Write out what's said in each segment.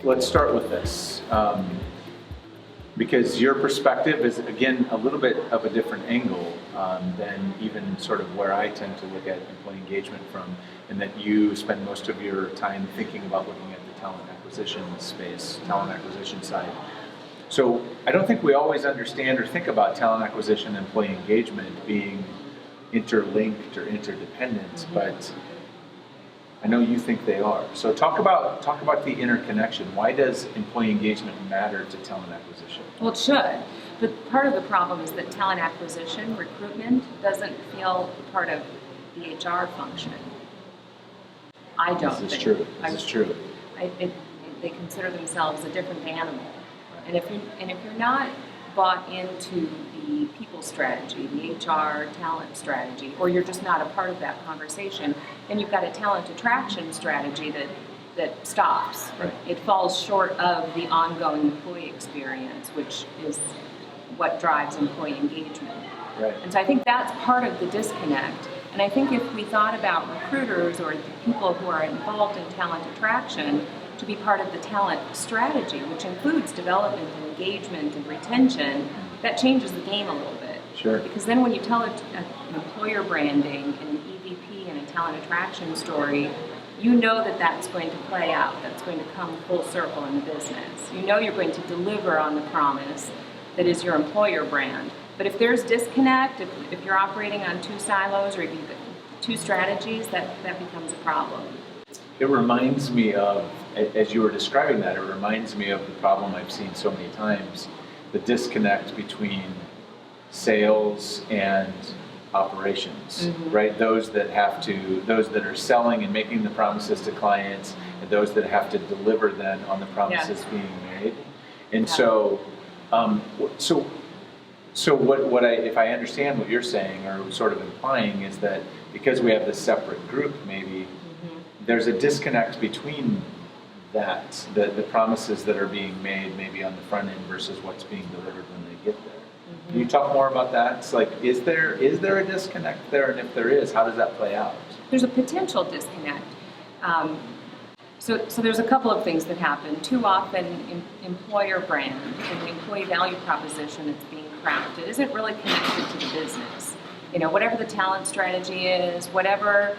let's start with this. Because your perspective is, again, a little bit of a different angle than even sort of where I tend to look at employee engagement from, and that you spend most of your time thinking about looking at the talent acquisition space, talent acquisition side. So I don't think we always understand or think about talent acquisition and employee engagement being interlinked or interdependent, but I know you think they are. So talk about the interconnection. Why does employee engagement matter to talent acquisition? Well, it should. But part of the problem is that talent acquisition, recruitment, doesn't feel part of the HR function. I don't think. This is true. They consider themselves a different animal. Right. And if you're not bought into the people strategy, the HR talent strategy, or you're just not a part of that conversation, then you've got a talent attraction strategy that stops. Right. It falls short of the ongoing employee experience, which is what drives employee engagement. Right. And so I think that's part of the disconnect. And I think if we thought about recruiters or the people who are involved in talent attraction to be part of the talent strategy, which includes development and engagement and retention, that changes the game a little bit. Sure. Because then when you tell an employer branding and an EVP and a talent attraction story, you know that that's going to play out. That's going to come full circle in the business. You know you're going to deliver on the promise that is your employer brand. But if there's disconnect, if you're operating on two silos or if you've got two strategies, that becomes a problem. It reminds me of, as you were describing that, it reminds me of the problem I've seen so many times, the disconnect between sales and operations, right? Those that are selling and making the promises to clients, and those that have to deliver then on the promises being made. And so if I understand what you're saying or sort of implying is that because we have this separate group, maybe there's a disconnect between that, the promises that are being made maybe on the front end versus what's being delivered when they get there. Can you talk more about that? It's like, is there a disconnect there? And if there is, how does that play out? There's a potential disconnect. So there's a couple of things that happen. Too often, employer brand and the employee value proposition that's being crafted isn't really connected to the business. Whatever the talent strategy is, whatever,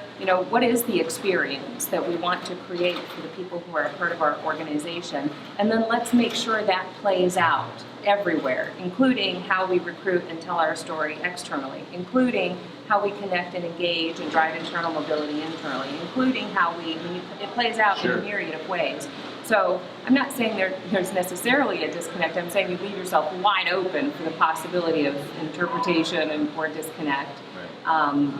what is the experience that we want to create for the people who are a part of our organization? And then let's make sure that plays out everywhere, including how we recruit and tell our story externally, including how we connect and engage and drive internal mobility internally, including how it plays out in a myriad of ways. So I'm not saying there's necessarily a disconnect. I'm saying you leave yourself wide open for the possibility of interpretation or disconnect. Right.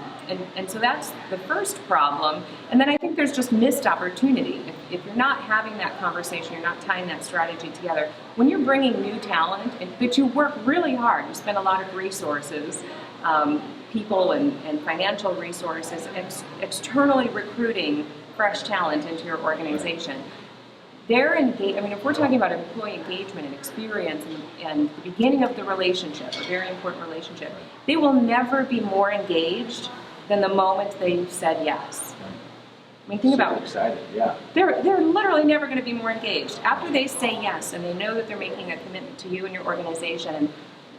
And so that's the first problem. And then I think there's just missed opportunity. If you're not having that conversation, you're not tying that strategy together. When you're bringing new talent, but you work really hard, you spend a lot of resources, people and financial resources, externally recruiting fresh talent into your organization. If we're talking about employee engagement and experience and the beginning of the relationship, a very important relationship, they will never be more engaged than the moment they've said yes. Think about it. Excited, yeah. They're literally never going to be more engaged. After they say yes and they know that they're making a commitment to you and your organization and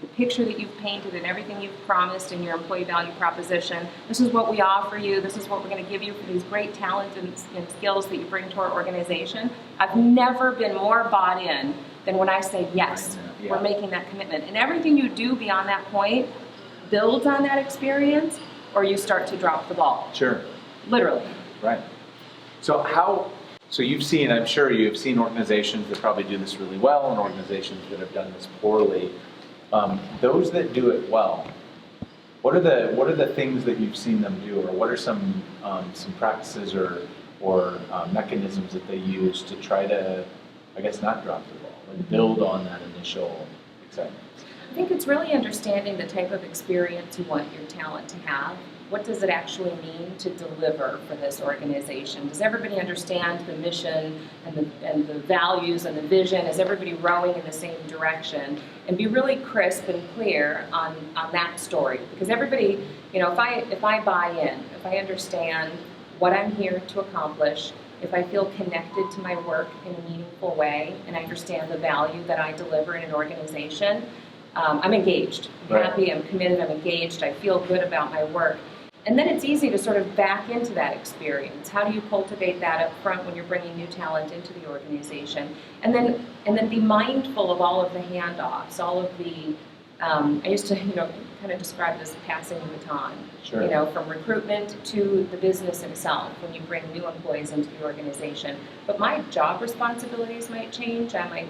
the picture that you've painted and everything you've promised in your employee value proposition, this is what we offer you, this is what we're going to give you for these great talents and skills that you bring to our organization. I've never been more bought in than when I say yes, we're making that commitment. And everything you do beyond that point builds on that experience or you start to drop the ball. Sure. Literally. Right. So you've seen, I'm sure you've seen organizations that probably do this really well and organizations that have done this poorly. Those that do it well, what are the things that you've seen them do, or what are some practices or mechanisms that they use to try to, I guess, not drop the ball and build on that initial excitement? I think it's really understanding the type of experience you want your talent to have. What does it actually mean to deliver for this organization? Does everybody understand the mission and the values and the vision? Is everybody rowing in the same direction? And be really crisp and clear on that story. Because everybody, if I buy in, if I understand what I'm here to accomplish, if I feel connected to my work in a meaningful way, and I understand the value that I deliver in an organization, I'm engaged. I'm Right. happy, I'm committed, I'm engaged, I feel good about my work. And then it's easy to sort of back into that experience. How do you cultivate that up front when you're bringing new talent into the organization? And then be mindful of all of the handoffs, all of the, I used to, kind of describe it as passing the baton. Sure. From recruitment to the business itself when you bring new employees into the organization. But my job responsibilities might change. I might,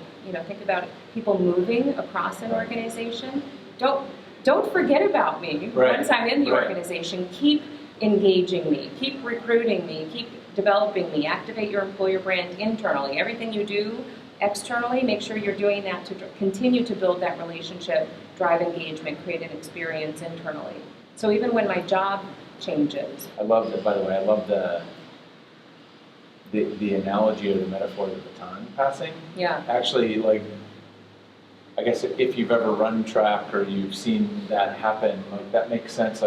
think about people moving across an organization. Don't forget about me. Right. Once I'm in the Right. organization, keep engaging me, keep recruiting me, keep developing me, activate your employer brand internally. Everything you do externally, make sure you're doing that to continue to build that relationship, drive engagement, create an experience internally. So even when my job changes. I love that, by the way, I love the analogy or the metaphor of the baton passing. Yeah. Actually, I guess if you've ever run track or you've seen that happen, that makes sense.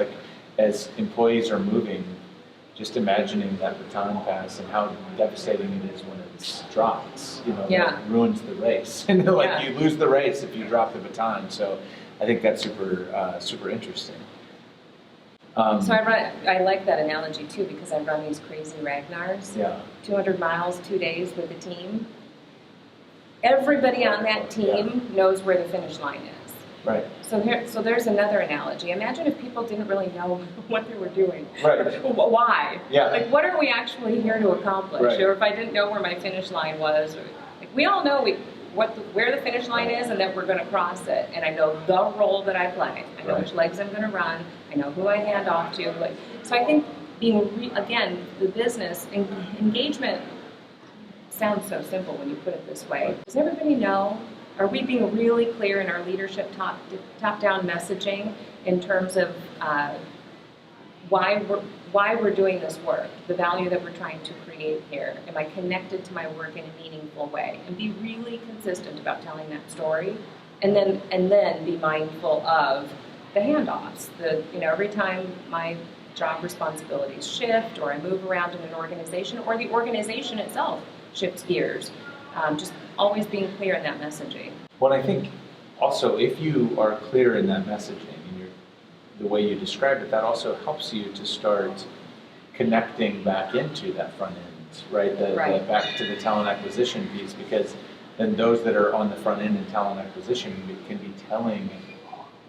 As employees are moving, just imagining that baton pass and how devastating it is when it drops. Yeah. That ruins the race. And Yeah. you lose the race if you drop the baton. So I think that's super interesting. So I like that analogy too because I run these crazy Ragnars. Yeah. 200 miles, 2 days with the team. Everybody on that team knows where the finish line is. Right. So there's another analogy. Imagine if people didn't really know what they were doing. Right. Or why? Yeah. What are we actually here to accomplish? Right. Or if I didn't know where my finish line was. We all know where the finish line is and that we're going to cross it. And I know the role that I play. I know which legs I'm going to run. I know who I hand off to. So I think again, the business engagement sounds so simple when you put it this way. Does everybody know? Are we being really clear in our leadership top-down messaging in terms of why we're doing this work, the value that we're trying to create here? Am I connected to my work in a meaningful way? And be really consistent about telling that story, and then be mindful of the handoffs. Every time my job responsibilities shift, or I move around in an organization, or the organization itself shifts gears. Just always being clear in that messaging. Well, I think also if you are clear in that messaging and the way you described it, that also helps you to start connecting back into that front end, right? The back to the talent acquisition piece, because then those that are on the front end in talent acquisition can be telling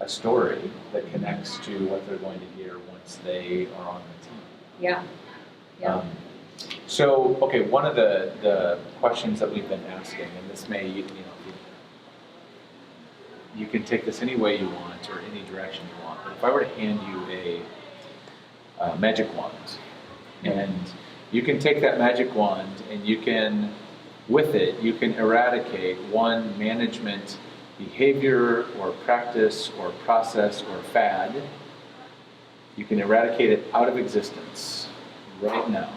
a story that connects to what they're going to hear once they are on the team. Yeah. Yeah. So, okay, one of the questions that we've been asking, and this may, you can take this any way you want or any direction you want, but if I were to hand you a magic wand, and you can take that magic wand and you can eradicate one management behavior or practice or process or fad, you can eradicate it out of existence right now.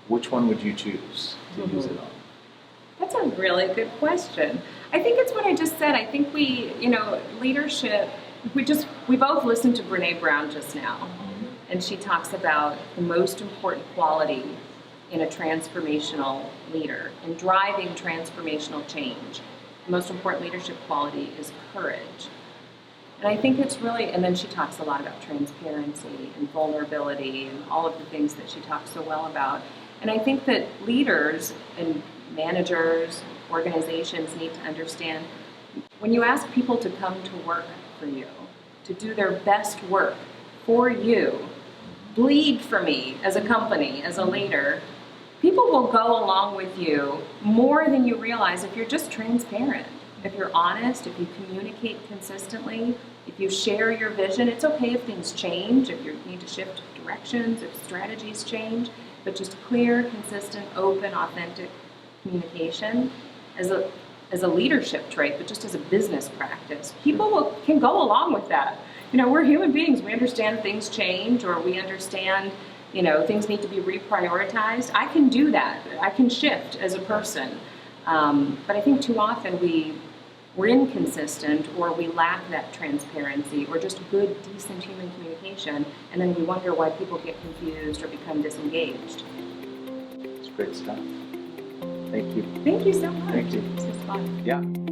Which one would you choose to use it on? That's a really good question. I think it's what I just said. I think leadership, we both listened to Brené Brown just now, and she talks about the most important quality in a transformational leader, in driving transformational change. The most important leadership quality is courage. And I think it's really, and then she talks a lot about transparency and vulnerability and all of the things that she talks so well about. And I think that leaders and managers, organizations need to understand when you ask people to come to work for you, to do their best work for you, bleed for me as a company, as a leader, people will go along with you more than you realize if you're just transparent, if you're honest, if you communicate consistently, if you share your vision. It's okay if things change, if you need to shift directions, if strategies change. But just clear, consistent, open, authentic communication as a leadership trait, but just as a business practice. People can go along with that. We're human beings. We understand things change, or we understand, things need to be reprioritized. I can do that. I can shift as a person. But I think too often we're inconsistent, or we lack that transparency, or just good, decent human communication, and then we wonder why people get confused or become disengaged. Great stuff. Thank you. Thank you so much. Thank you. This is fun. Yeah.